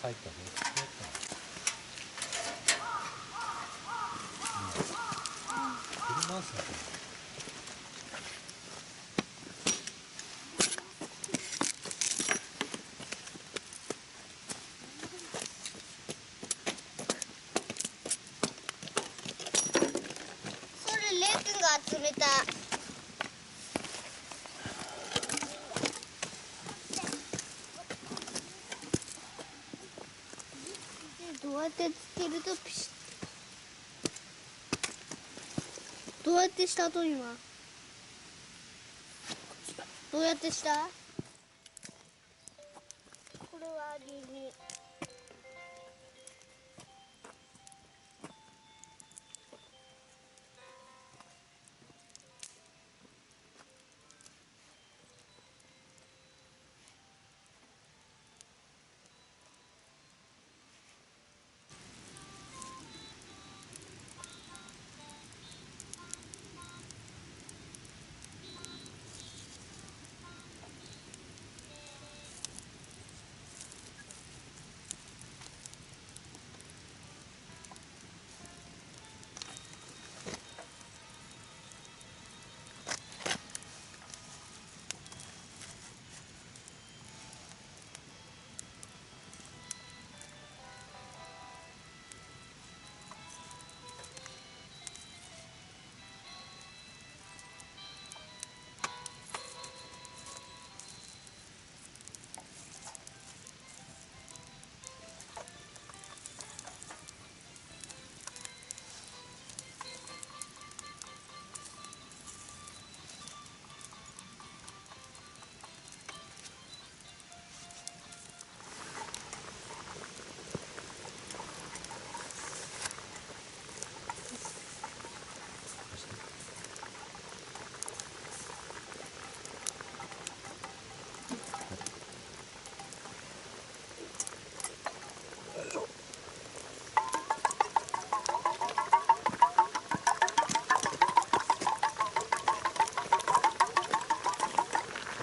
入ったね。振り回すのかな。それレイ君が集めた。どうやってつけるとピシッ。どうやってしたと今。どうやってした？これはリニ。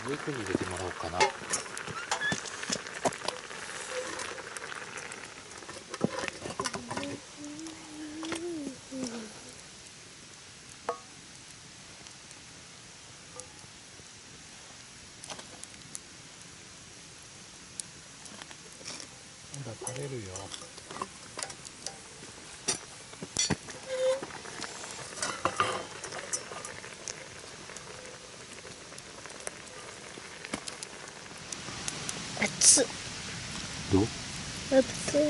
レイ君に入れてもらおうかな。ほら垂れるよ。熱っ。どう？熱い。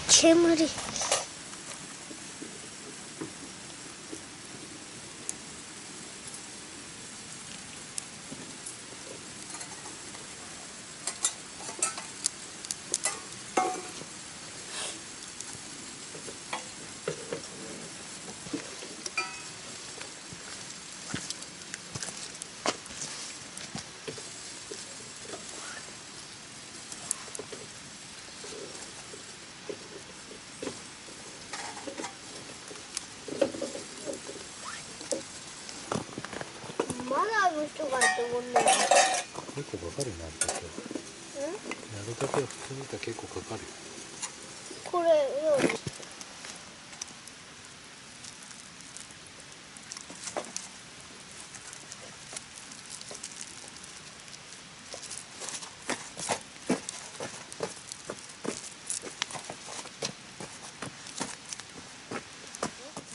煙。まだあの人がって思うんだよ。結構かかるよな、やるときは。やるときは普通にいたら結構かかるよ。これより。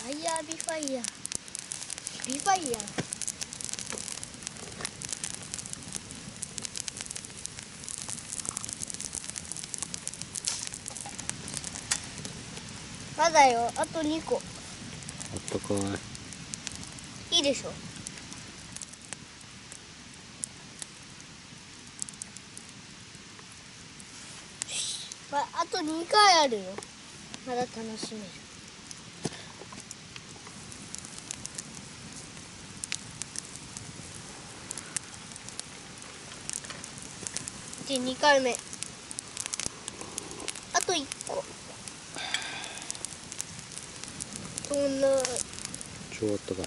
ファイヤービファイヤー。ビファイヤー。まだよ、あと2個。あったかい。いいでしょ。あと2回あるよ。まだ楽しめる。して2回目。あと1個。そんな。超あったかい。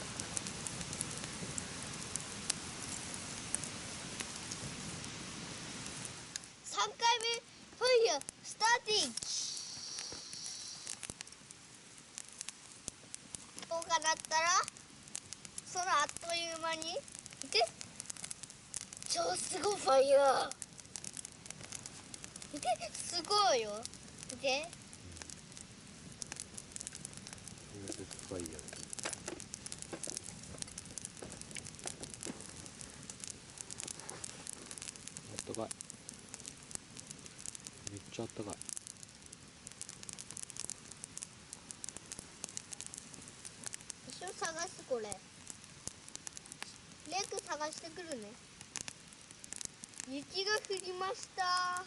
3回目ファイヤースターティング。音が鳴ったらそのあっという間に見て、超すごいファイヤー。見て、すごいよ。見て。ファイヤー。あったかい。めっちゃあったかい。一緒に探す。これレイク探してくるね。雪が降りました。